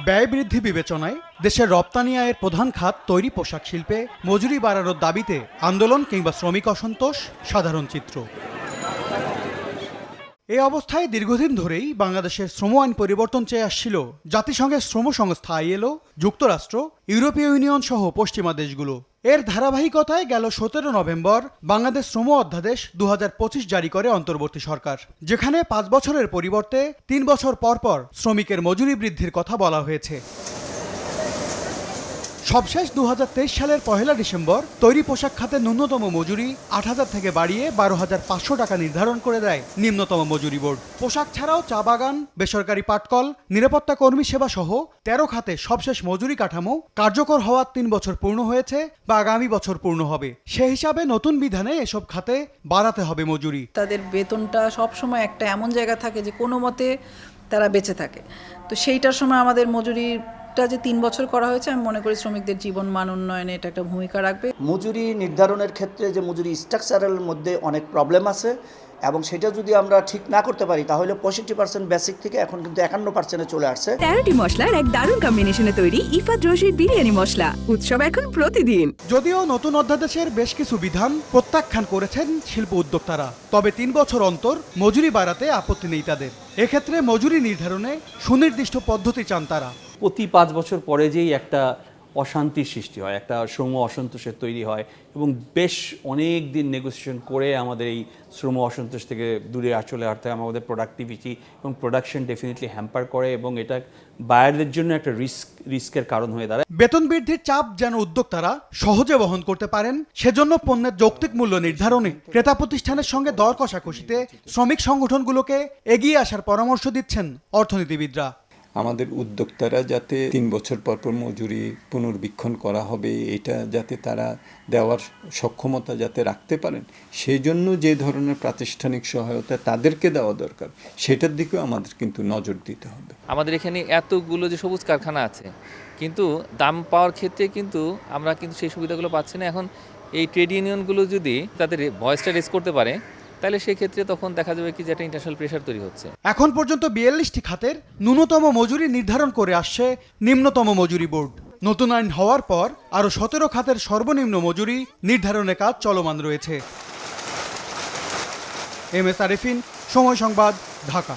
ব্যয় বৃদ্ধি বিবেচনায় দেশের রপ্তানি আয়ের প্রধান খাত তৈরি পোশাক শিল্পে মজুরি বাড়ানোর দাবিতে আন্দোলন কিংবা শ্রমিক অসন্তোষ সাধারণ চিত্র। এই অবস্থায় দীর্ঘদিন ধরেই বাংলাদেশের শ্রম আইন পরিবর্তন চেয়ে আসছিল জাতিসংঘের শ্রম সংস্থা ILO, যুক্তরাষ্ট্র, ইউরোপীয় ইউনিয়ন সহ পশ্চিমা দেশগুলো। এর ধারাবাহিকতায় গেল 17 নভেম্বর বাংলাদেশ শ্রম অধ্যাদেশ 2025 জারি করে অন্তর্বর্তী সরকার, যেখানে 5 বছরের পরিবর্তে 3 বছর পর পর শ্রমিকের মজুরি বৃদ্ধির কথা বলা হয়েছে। সবশেষ 2023 সালের 1 ডিসেম্বর তৈরি পোশাক খাতে ন্যূনতম মজুরি 8,000 থেকে বাড়িয়ে 12,500 টাকা নির্ধারণ করে দেয় নিম্নতম মজুরি বোর্ড। পোশাক ছাড়াও চা বাগান, বেসরকারি পাটকল, নিরাপত্তা কর্মী সেবা সহ 13 খাতে সবশেষ মজুরি কাঠামো কার্যকর হওয়ার 3 বছর পূর্ণ হয়েছে বা আগামী বছর পূর্ণ হবে। সে হিসাবে নতুন বিধানে এসব খাতে বাড়াতে হবে মজুরি। তাদের বেতনটা সবসময় একটা এমন জায়গা থাকে যে কোনো মতে তারা বেঁচে থাকে, তো সেইটার সময় আমাদের মজুরিটা যে 3 বছর করা হয়েছে, আমি মনে করি শ্রমিকদের জীবন মান উন্নয়নে এটা একটা ভূমিকা রাখবে। মজুরি নির্ধারণের ক্ষেত্রে যে মজুরি স্ট্রাকচারের মধ্যে অনেক প্রবলেম আছে এবং সেটা যদি আমরা ঠিক না করতে পারি তাহলে 65% বেসিক থেকে এখন কিন্তু 51% চলে আসছে। 13টি মশলার এক দারুণ কম্বিনেশনে তৈরি ইফাত রশিদ বিরিয়ানি মশলা, উৎসব এখন প্রতিদিন। যদিও নতুন অধ্যাদেশের বেশ কিছু বিধান প্রত্যাখ্যান করেছেন শিল্প উদ্যোক্তারা, তবে 3 বছর অন্তর মজুরি বাড়াতে আপত্তি নেই তাদের। এক্ষেত্রে মজুরি নির্ধারণে সুনির্দিষ্ট পদ্ধতি চান তারা। প্রতি 5 বছর পরে যেই একটা অশান্তির সৃষ্টি হয়, একটা শ্রম অসন্তোষের তৈরি হয় এবং বেশ অনেক দিন নেগোসিয়েশন করে আমাদের এই শ্রম অসন্তোষ থেকে দূরে চলে আসতে হয়। আমাদের প্রোডাক্টিভিটি এবং প্রোডাকশন ডেফিনেটলি হ্যাম্পার করে এবং এটা বায়ারদের জন্য একটা রিস্কের কারণ হয়ে দাঁড়ায়। বেতন বৃদ্ধির চাপ যেন উদ্যোক্তারা সহজে বহন করতে পারেন, সেজন্য পণ্যের যৌক্তিক মূল্য নির্ধারণে ক্রেতা প্রতিষ্ঠানের সঙ্গে দর কষাকষিতে শ্রমিক সংগঠনগুলোকে এগিয়ে আসার পরামর্শ দিচ্ছেন অর্থনীতিবিদরা। আমাদের উদ্যোক্তারা যাতে 3 বছর পর পর মজুরি পুনর্বীক্ষণ করা হবে, এটা যাতে তারা দেওয়ার সক্ষমতা যাতে রাখতে পারেন, সেই জন্য যে ধরনের প্রাতিষ্ঠানিক সহায়তা তাদেরকে দেওয়া দরকার, সেটার দিকেও আমাদের কিন্তু নজর দিতে হবে। আমাদের এখানে এতগুলো যে সবুজ কারখানা আছে, কিন্তু দাম পাওয়ার ক্ষেত্রে কিন্তু আমরা কিন্তু সেই সুবিধাগুলো পাচ্ছি না। এখন এই ট্রেড ইউনিয়নগুলো যদি তাদের ভয়েসটা রেজ করতে পারে, তাহলে সেক্ষেত্রে তখন দেখা যাবে কি যে একটা ইন্টারন্যাশনাল প্রেশার তৈরি হচ্ছে। এখন পর্যন্ত 42টি খাতের ন্যূনতম মজুরি নির্ধারণ করে আসছে নিম্নতম মজুরি বোর্ড। নতুন আইন হওয়ার পর আরও 17 খাতের সর্বনিম্ন মজুরি নির্ধারণের কাজ চলমান রয়েছে। MS আরিফিন, সময় সংবাদ, ঢাকা।